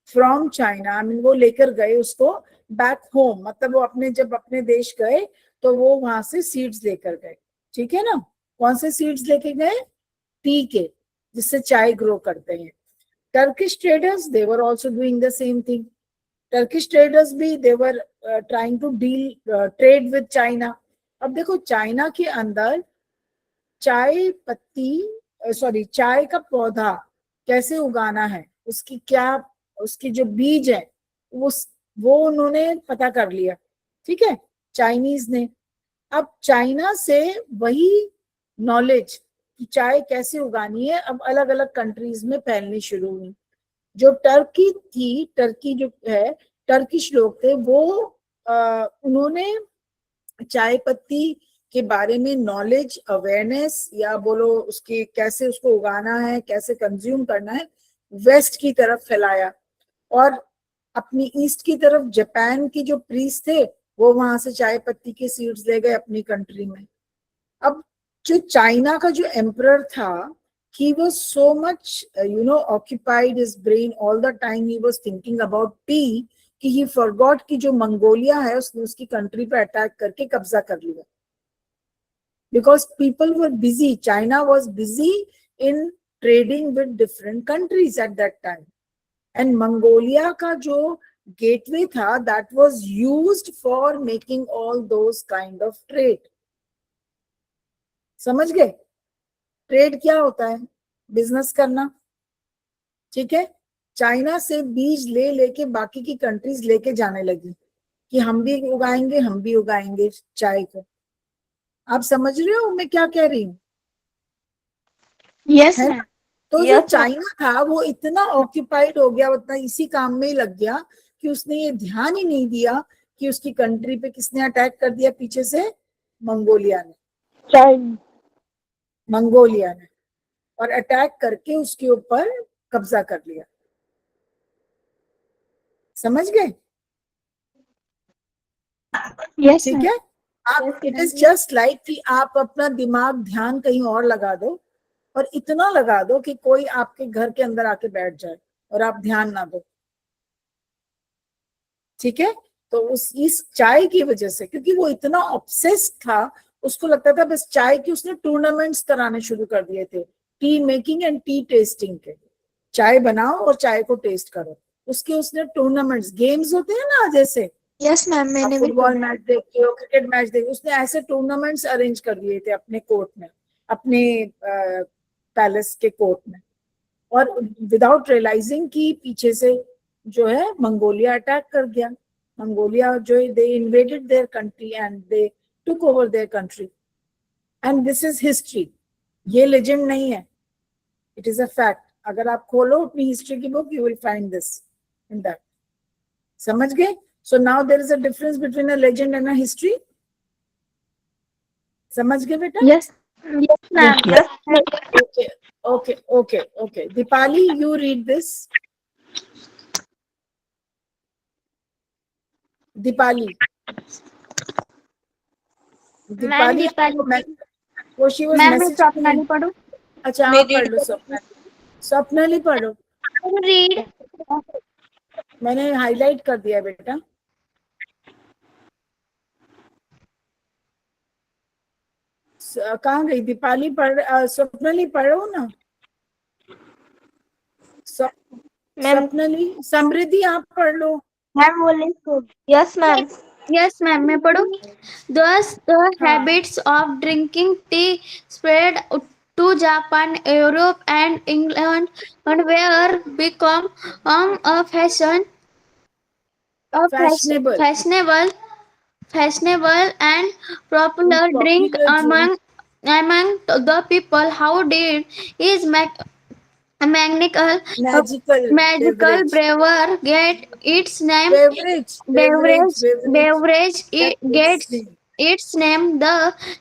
from China. I mean वो लेकर गए उसको बैक होम, मतलब वो अपने जब अपने देश गए तो वो वहां से सीड्स लेकर गए. ठीक है ना. कौन से सीड्स लेके गए? टी के, जिससे चाय ग्रो करते हैं. Turkish traders, they were also doing the same thing. Turkish traders भी they were trying to deal trade with China. अब देखो चाइना के अंदर चाय पत्ती, सॉरी चाय का पौधा कैसे उगाना है, उसकी क्या, उसकी जो बीज है वो उन्होंने पता कर लिया. ठीक है, चाइनीज ने. अब चाइना से वही नॉलेज कि चाय कैसे उगानी है अब अलग अलग कंट्रीज में फैलनी शुरू हुई. जो टर्की थी, टर्की जो है, टर्किश लोग थे, वो उन्होंने चाय पत्ती के बारे में नॉलेज, अवेयरनेस, या बोलो उसकी कैसे उसको उगाना है, कैसे कंज्यूम करना है, वेस्ट की तरफ फैलाया. और अपनी ईस्ट की तरफ जापान की जो प्रीस्ट थे वो वहां से चाय पत्ती के सीड्स ले गए अपनी कंट्री में. अब जो चाइना का जो एम्परर था, he was so much occupied his brain all the time, he was thinking about tea, कि he forgot कि जो मंगोलिया है उसने उसकी कंट्री पे अटैक करके कब्जा कर लिया. Because people were busy, China was busy in trading with different countries at that time. And Mongolia का जो gateway था, that was used for making all those kind of trade. समझ गए? ट्रेड क्या होता है? बिजनेस करना. ठीक है. चाइना से बीज ले लेके बाकी की कंट्रीज लेके जाने लगी कि हम भी उगाएंगे चाय को. आप समझ रहे हो मैं क्या कह रही हूँ? Yes, है ma'am. ना? तो जो चाइना था वो इतना ऑक्यूपाइड हो गया, उतना इसी काम में ही लग गया कि उसने ये ध्यान ही नहीं दिया कि उसकी कंट्री पे किसने अटैक कर दिया पीछे से? मंगोलिया ने. और अटैक करके उसके ऊपर कब्जा कर लिया. समझ गए? Yes, ठीक ma'am. है. आप, इट इज जस्ट लाइक कि आप अपना दिमाग ध्यान कहीं और लगा दो, और इतना लगा दो कि कोई आपके घर के अंदर आके बैठ जाए और आप ध्यान ना दो. ठीक है. तो इस चाय की वजह से, क्योंकि वो इतना ऑब्सेस्ड था, उसको लगता था बस चाय की, उसने टूर्नामेंट्स कराने शुरू कर दिए थे, T making and T testing के. चाय बनाओ और चाय को टेस्ट करो, उसने टूर्नामेंट्स, गेम्स होते हैं ना, जैसे Yes, ma'am. मैंने भी फुटबॉल मैच देखते हो, क्रिकेट मैच देखते हो, उसने ऐसे टूर्नामेंट्स अरेंज कर दिए थे अपने कोर्ट में, अपने पैलेस के कोर्ट में. और विदाउट रियलाइजिंग कि पीछे से जो है मंगोलिया अटैक कर गया. मंगोलिया जो they invaded their country and they took over their country. And this is history, ये लेजेंड नहीं है, इट इज अ फैक्ट. अगर आप खोलो अपनी हिस्ट्री की book, you will find this in that. समझ गए? So now there is a difference between a legend and a history. समझ गए बेटा? Yes. Yes, ma'am. Okay, okay. Dipali, you read this. Dipali. Deepali वो शी वाज मैम मैं message. Swapnali पढ़ूं? अच्छा मैं आप पढ़ रीड लो स्वप्नाली। स्वप्नाली पढ़ो, read. मैंने हाईलाइट कर दिया बेटा। कहाँ गई दीपाली? स्वप्नाली पढ़ो ना। स्वप्नाली, समृद्धि आप पढ़ लो। मैम बोले यस मैम. Yes, ma'am. मैं पढ़ूं? Thus, the हाँ habits of drinking tea spread to Japan, Europe, and England, and were become a fashionable, fashionable and popular drink popular drink, among the people. How did his magical magical magical beverage, brewer get its name? Beverage beverage beverage, Beverage gets its name. The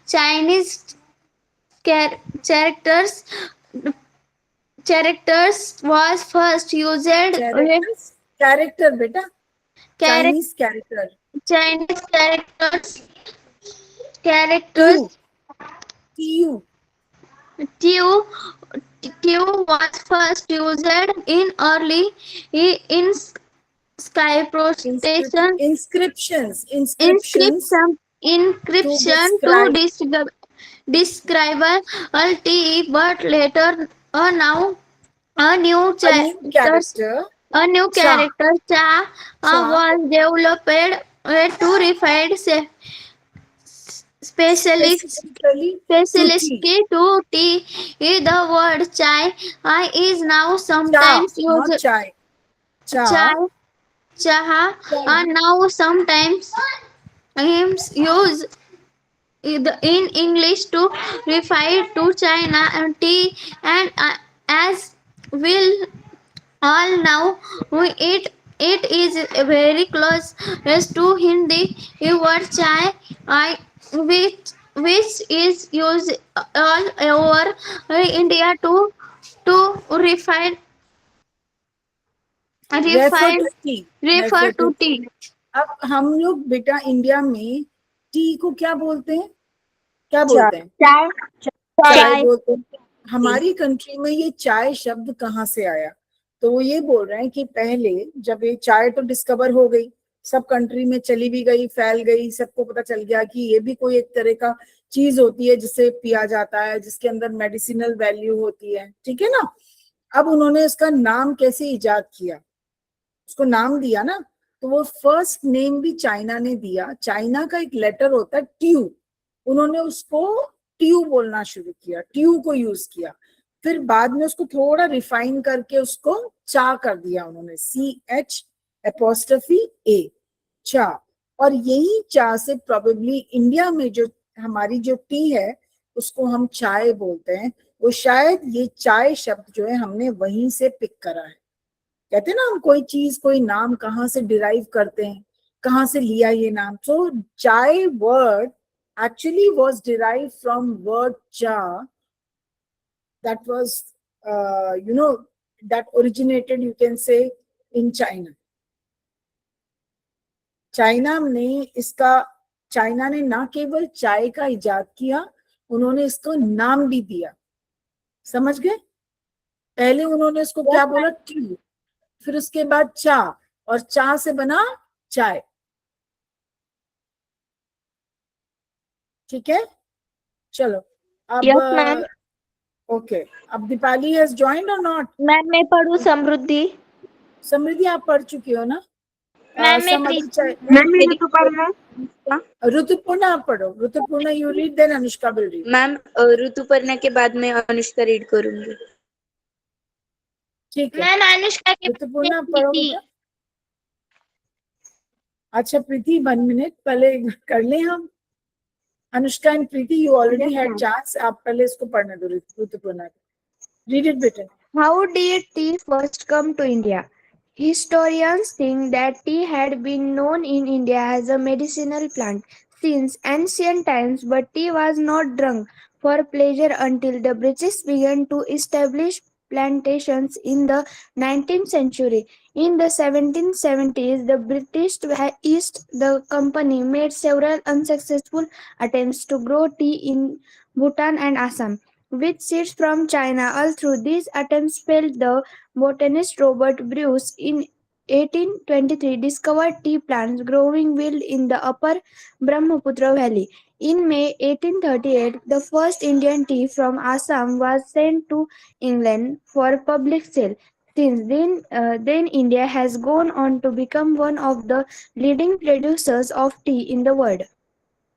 Chinese characters was first used characters, character बेटा, charac- Chinese character, Chinese tube, characters TU, Q was first used in early in sky station inscriptions to inscription to describe describe a tea, but later now a new a new character, cha, cha cha, was developed to refine specialist specifically to tea, specifically to tea. The word chai is now cha, sometimes not used chai, chai cha, chaha now sometimes used in English to refer to China and tea, and as will all now it is very close to Hindi word chai, I, which is used all over India to refer refer refer to tea, refer refer to to tea. tea. अब हम लोग बेटा India में T को क्या बोलते हैं? क्या बोलते हैं? चाय. चाय बोलते हैं। हमारी कंट्री में ये चाय शब्द कहाँ से आया? तो वो ये बोल रहे हैं कि पहले जब ये चाय तो डिस्कवर हो गई, सब कंट्री में चली भी गई, फैल गई, सबको पता चल गया कि ये भी कोई एक तरह का चीज होती है जिसे पिया जाता है, जिसके अंदर मेडिसिनल वैल्यू होती है, ठीक है ना। अब उन्होंने इसका नाम कैसे इजाद किया, उसको नाम दिया ना, तो वो फर्स्ट नेम भी चाइना ने दिया। चाइना का एक लेटर होता है ट्यू, उन्होंने उसको ट्यू बोलना शुरू किया, ट्यू को यूज किया। फिर बाद में उसको थोड़ा रिफाइन करके उसको चा कर दिया उन्होंने, CH' चा। और यही चा से प्रोबेबली इंडिया में जो हमारी जो टी है उसको हम चाय बोलते हैं, वो शायद ये चाय शब्द जो है हमने वहीं से पिक करा है। कहते हैं ना हम कोई चीज कोई नाम कहाँ से डिराइव करते हैं, कहाँ से लिया ये नाम। सो चाय word actually was derived from word cha that was that originated, you can say, in China. China ने ना केवल चाय का इजाद किया, उन्होंने इसको नाम भी दिया, समझ गए। पहले उन्होंने इसको क्या बोला, टी, फिर उसके बाद चा, और चा से बना चाय, ठीक है। चलो अब Yes, ma'am. ओके, अब दीपाली हैज जॉइंड और नॉट? मैम मैं पढ़ूं समृद्धि? समृद्धि आप पढ़ चुकी हो ना? मैम मैं some other child- प्रीति. ऋतुपूर्णा आप पढ़ो, Rituparna you read, then Anushka will read. Ma'am Rituparna के बाद में अनुष्का रीड करूंगी। ठीक है, मैम अनुष्का के ऋतुपूर्णा आप पढ़ो बेटा। अच्छा प्रीति 1 मिनट पहले कर ले हम। Anushka and Preeti, you already had chance, आप पहले इसको पढ़ने दो ऋतुपूर्णा। रीड इट बेटा। How did tea first come to India? Historians think that tea had been known in India as a medicinal plant since ancient times, but tea was not drunk for pleasure until the British began to establish plantations in the 19th century. In the 1770s, the British East the Company made several unsuccessful attempts to grow tea in Bhutan and Assam, with seeds from China. All through these attempts failed, the botanist Robert Bruce in 1823 discovered tea plants growing wild in the upper Brahmaputra Valley. In May 1838, the first Indian tea from Assam was sent to England for public sale. Since then India has gone on to become one of the leading producers of tea in the world.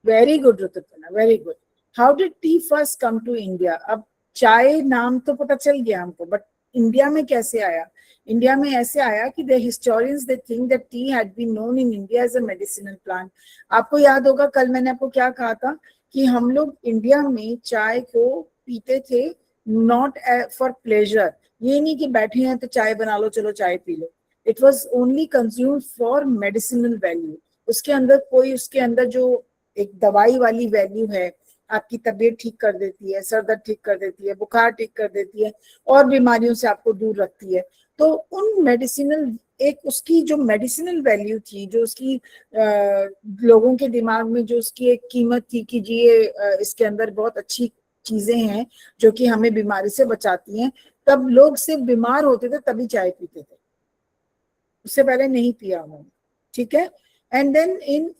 Very good Rituparna, very good. How did tea first come to India? अब चाय नाम तो पता चल गया हमको, but India में कैसे आया? इंडिया में ऐसे आया कि the historians they think that tea had been known in India as a medicinal plant. आपको याद होगा कल मैंने आपको क्या कहा था कि हम लोग इंडिया में चाय को पीते थे नॉट फॉर प्लेजर. ये नहीं कि बैठे हैं तो चाय बना लो, चलो चाय P low. It was only consumed for medicinal value. उसके अंदर जो एक दवाई वाली वैल्यू है, आपकी तबीयत ठीक कर देती है, सर दर्द ठीक कर देती है, बुखार ठीक कर देती है, और बीमारियों से आपको दूर रखती है. तो उन मेडिसिनल, एक उसकी जो मेडिसिनल वैल्यू थी, जो उसकी लोगों के दिमाग में जो उसकी एक कीमत थी कि जी ये इसके अंदर बहुत अच्छी चीजें हैं जो कि हमें बीमारी से बचाती हैं, तब लोग सिर्फ बीमार होते थे तभी चाय पीते थे, उससे पहले नहीं पिया उन्होंने. ठीक है. एंड देन इन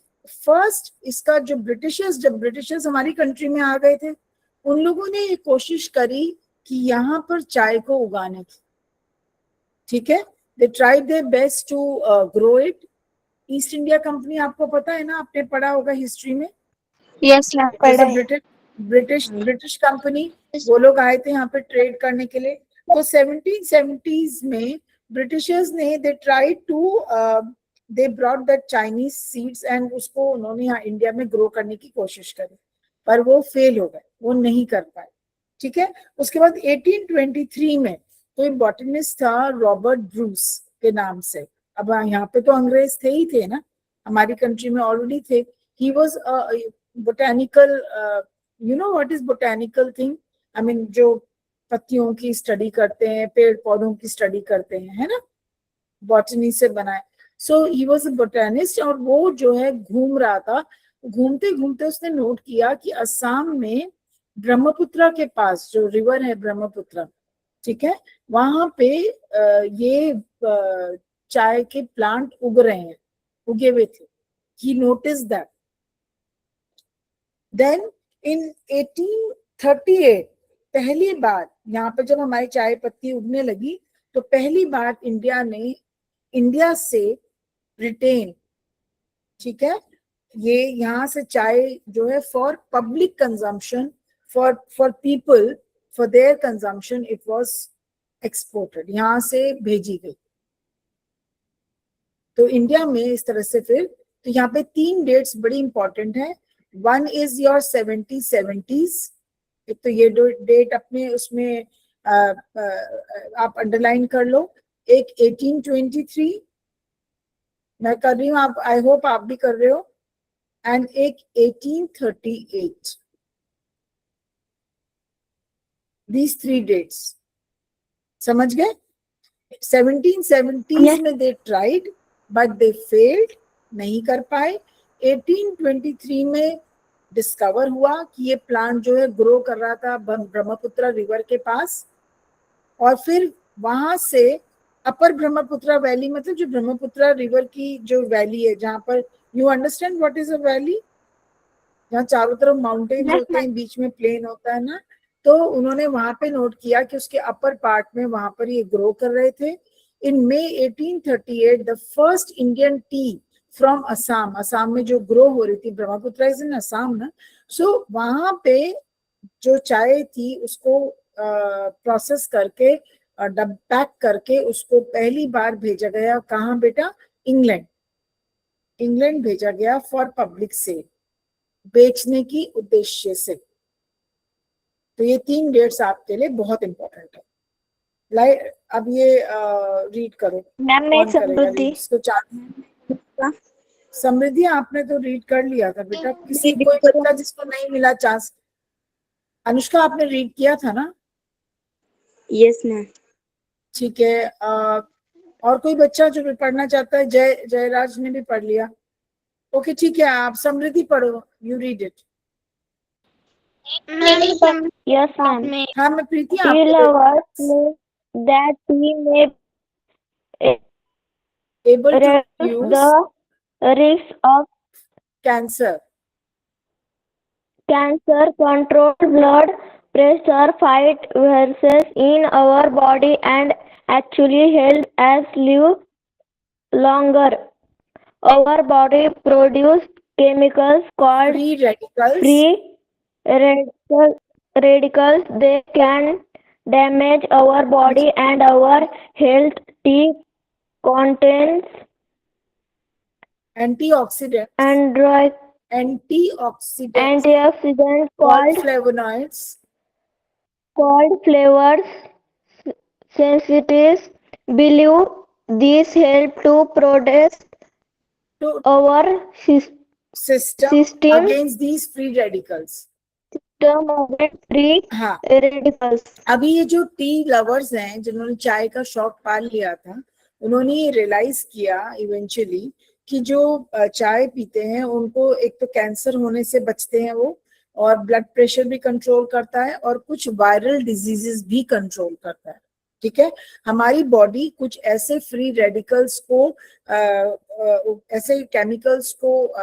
फर्स्ट इसका जब ब्रिटिशर्स हमारी कंट्री में आ गए थे, उन लोगों ने ये कोशिश करी कि यहाँ पर चाय को उगाने की. ठीक है. They tried their best to grow it. East India Company आपको पता है ना, आपने पढ़ा होगा हिस्ट्री में. यस मैम, पढ़ा है. ब्रिटिश कंपनी, वो लोग आए थे यहाँ पे ट्रेड करने के लिए. तो 1770s में ब्रिटिशर्स ने they tried to they brought the Chinese seeds and उसको उन्होंने यहाँ इंडिया में ग्रो करने की कोशिश करी, पर वो फेल हो गए, वो नहीं कर पाए. ठीक है. उसके बाद 1823 में तो एक बॉटनिस्ट था रॉबर्ट ब्रूस के नाम से. अब यहाँ पे तो अंग्रेज थे ही थे ना, हमारी कंट्री में ऑलरेडी थे. He was botanical, you know what is botanical thing, I mean जो पत्तियों की स्टडी करते हैं, पेड़ पौधों की स्टडी करते हैं, है ना, बॉटनी से बनाए. सो ही वॉज अ बोटेनिस्ट. और वो जो है घूम रहा था, घूमते घूमते उसने नोट किया कि असम में ब्रह्मपुत्र के पास जो रिवर है ब्रह्मपुत्र, ठीक है, वहां पे ये चाय के प्लांट उगे हुए थे. ही नोटिस दैट. देन इन 1838 पहली बार यहाँ पे जब हमारी चाय पत्ती उगने लगी, तो पहली बार इंडिया से ब्रिटेन, ठीक है, ये यहाँ से चाय जो है for public consumption, for people, for their consumption, it was exported, यहाँ से भेजी गई. तो इंडिया में इस तरह से फिर, तो यहाँ पे 3 डेट्स बड़ी इंपॉर्टेंट है. One is your 70s. एक तो ये डेट अपने उसमें आप अंडरलाइन कर लो. एक 1823 मैं कर रही हूँ, आप, आई होप आप भी कर रहे हो, एंड एक 1838. These 3 dates समझ गए? 1770s में they tried but they failed, नहीं कर पाए. 1823 में डिस्कवर हुआ कि ये प्लांट जो है ग्रो कर रहा था ब्रह्मपुत्र रिवर के पास, और फिर वहां से अपर ब्रह्मपुत्र वैली, मतलब जो ब्रह्मपुत्र रिवर की जो वैली है, जहाँ पर, you understand what is a valley, जहाँ चारों तरफ माउंटेन्स होते हैं, बीच में प्लेन होता है ना, तो उन्होंने वहां पे नोट किया कि उसके अपर पार्ट में वहां पर ये ग्रो कर रहे थे. इन May 1838 the first Indian T from Assam में जो ग्रो हो रही थी, ब्रह्मपुत्र इज इन असम ना, सो वहां पे जो चाय थी उसको प्रोसेस करके पैक करके उसको पहली बार भेजा गया. कहाँ बेटा? इंग्लैंड भेजा गया फॉर पब्लिक सेल, बेचने की उद्देश्य से. तो ये 3 डेट्स आपके लिए बहुत इंपॉर्टेंट है. अब ये रीड करो. कौन करेगा रीड? इसको 4 समृद्धि आपने तो रीड कर लिया था बेटा. किसी कोई बच्चा जिसको नहीं मिला चांस? अनुष्का आपने रीड किया था ना? Yes, ma'am. ठीक है, और कोई बच्चा जो भी पढ़ना चाहता है? जयराज ने भी पढ़ लिया। ओके ठीक है, आप समृद्धि पढ़ो, you read it. Yes, ma'am. हाँ मैं प्रीति Tea आपको lovers know that tea may able to reduce use the risk of cancer, cancer, control blood pressure, fight viruses in our body, and actually help us live longer. Our body produce chemicals called free radicals, free radicals. They can damage our body and our health. Tea contains antioxidants antioxidants called flavonoids, called flavors. Scientists believe these help to protect to our system system against these free radicals. against free हाँ, radicals. अभी ये जो T lovers हैं जिन्होंने चाय का शौक पाल लिया था, उन्होंने ये रियलाइज किया इवेंचुअली कि जो चाय पीते हैं उनको एक तो कैंसर होने से बचते हैं वो, और ब्लड प्रेशर भी कंट्रोल करता है, और कुछ वायरल डिजीजेस भी कंट्रोल करता है। ठीक है, हमारी बॉडी कुछ ऐसे फ्री रेडिकल्स को ऐसे केमिकल्स को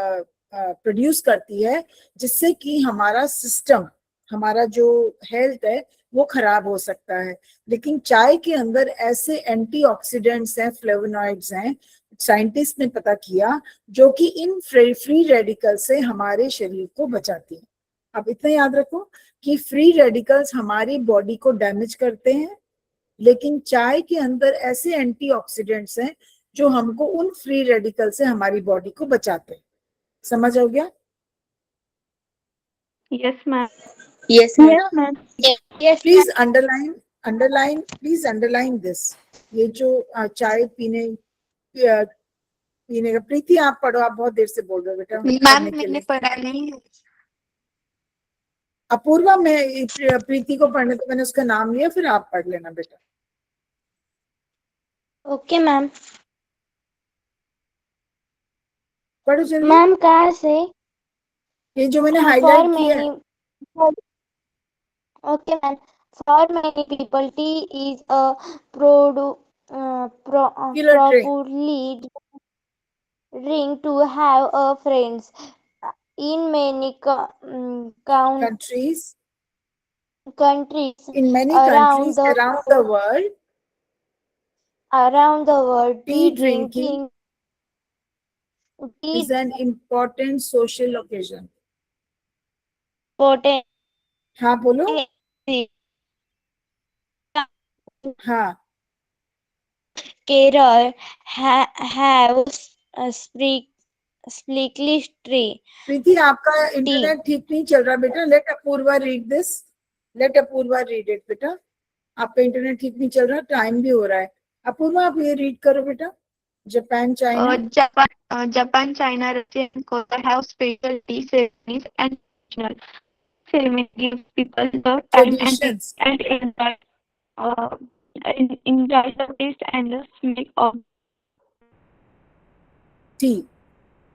प्रोड्यूस करती है जिससे कि हमारा सिस्टम, हमारा जो हेल्थ है वो खराब हो सकता है। लेकिन चाय के अंदर ऐसे एंटीऑक्सीडेंट्स हैं, फ्लेवोनॉइड्स हैं, साइंटिस्ट ने पता किया, जो कि इन फ्री रेडिकल से हमारे शरीर को बचाती है। अब इतना याद रखो कि फ्री रेडिकल्स हमारी बॉडी को डैमेज करते हैं, लेकिन चाय के अंदर ऐसे एंटीऑक्सीडेंट्स हैं जो हमको उन फ्री रेडिकल से हमारी बॉडी को बचाते हैं। समझ हो गया? Yes, ma'am. Yes, ma'am. Please underline this. ये जो चाय पीने का, प्रीति आप पढ़ो, आप बहुत देर से बोल रहे हो बेटा। मैम मैंने पढ़ा नहीं है। अपूर्वा, मैं प्रीति को पढ़ने तो मैंने उसका नाम लिया, फिर आप पढ़ लेना बेटा। Okay, ma'am. पढ़ो जल्दी। Ma'am, कहाँ से? ये जो मैंने For हाईलाइट किया है। many, okay, ma'am. For many people, tea is a Killer drink. properly drink to have a friends. In many countries, countries in many around countries around the world, tea drinking drinking is an important social occasion. important. हाँ बोलो। हाँ, Kerala have a sprinkly tree. प्रीति आपका internet ठीक नहीं चल रहा बेटा। Let Apoorva read this, let Apoorva read it बेटा। आपका इंटरनेट ठीक नहीं चल रहा, टाइम भी हो रहा है। अपूर्वा आप ये रीड करो बेटा। Japan, China, Japan, China, Russia, and Korea have special tea ceremonies and traditional ceremony gives people the time traditions. and enjoy the taste and the smell of Tea.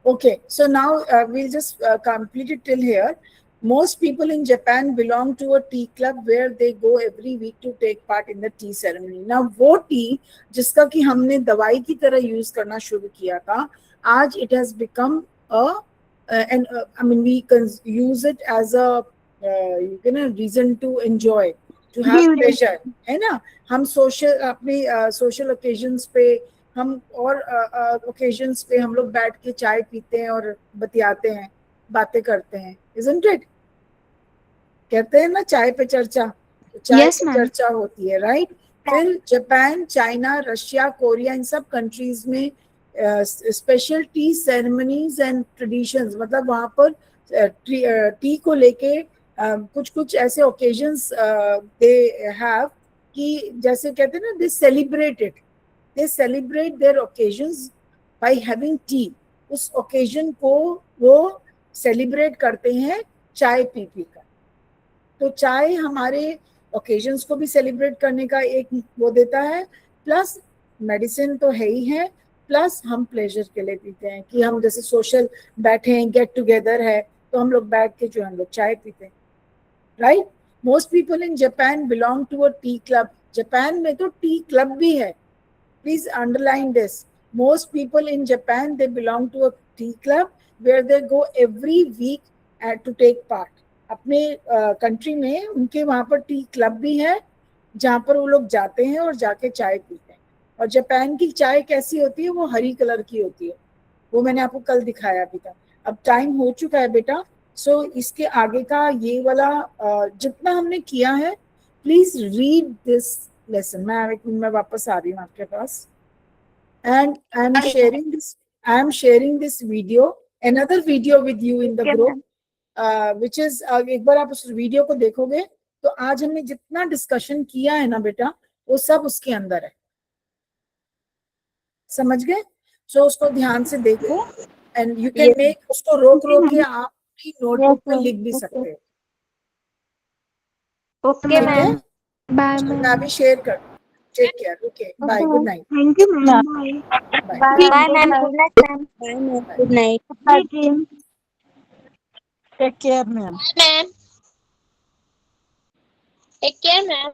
Okay, so now we'll just complete it till here. Most people in Japan belong to a tea club where they go every week to take part in the tea ceremony. Now वो tea जिसका कि हमने दवाई की तरह use करना शुरू किया था, आज it has become I mean we can use it as a reason to enjoy, to have pleasure, है ना। हम अपनी social occasions पे, हम और ओकेजन्स पे हम लोग बैठ के चाय पीते हैं और बतियाते हैं, बातें करते हैं, isn't it? कहते हैं ना चाय पे चर्चा, चाय Yes, पे ma'am. चर्चा होती है, राइट? फिर जापान, चाइना, रशिया, कोरिया, इन सब कंट्रीज में special T ceremonies and traditions, मतलब वहां पर टी को लेके कुछ कुछ ऐसे ओकेजन्स दे हैव कि जैसे कहते हैं ना, दे celebrate it, they celebrate their occasions by having tea. उस occasion को वो celebrate करते हैं चाय पी कर। तो चाय हमारे ओकेजन्स को भी सेलिब्रेट करने का एक वो देता है, प्लस मेडिसिन तो है ही है, प्लस हम प्लेजर के लिए पीते हैं कि हम जैसे सोशल बैठे हैं, गेट टुगेदर है, तो हम लोग बैठ के जो हम लोग चाय पीते हैं, right. Most people in Japan belong to a tea club. Japan में तो टी क्लब भी है. Please underline this. Most people in Japan they belong to a tea club where they go every week to take part. अपने country में उनके वहां पर T club भी है जहां पर वो लोग जाते हैं और जाके चाय पीते हैं. और जापान की चाय कैसी होती है, वो हरी कलर की होती है, वो मैंने आपको कल दिखाया भी था. अब टाइम हो चुका है बेटा, सो इसके आगे का ये वाला जितना हमने किया है, प्लीज रीड दिस लेसन. मैं वापस आ रही हूँ आपके पास, and I am sharing this video, another video with you in the group, which is, एक बार आप उस वीडियो को देखोगे तो आज हमने जितना डिस्कशन किया है ना बेटा, वो सब उसके अंदर है. समझ गए? सो उसको ध्यान से देखो, एंड यू कैन मेक, उसको रोक रोक के आप अपनी नोटबुक में लिख भी सकते हो. ओके ठीक है, मैम. बाय चलो मैम. मैं अभी शेयर कर. Take care. Okay, bye, good night. Thank you ma'am. Bye. Bye. Bye ma'am. Good night ma'am. Bye, ma'am. Good night. Take care, ma'am. Ma'am. Take care, ma'am.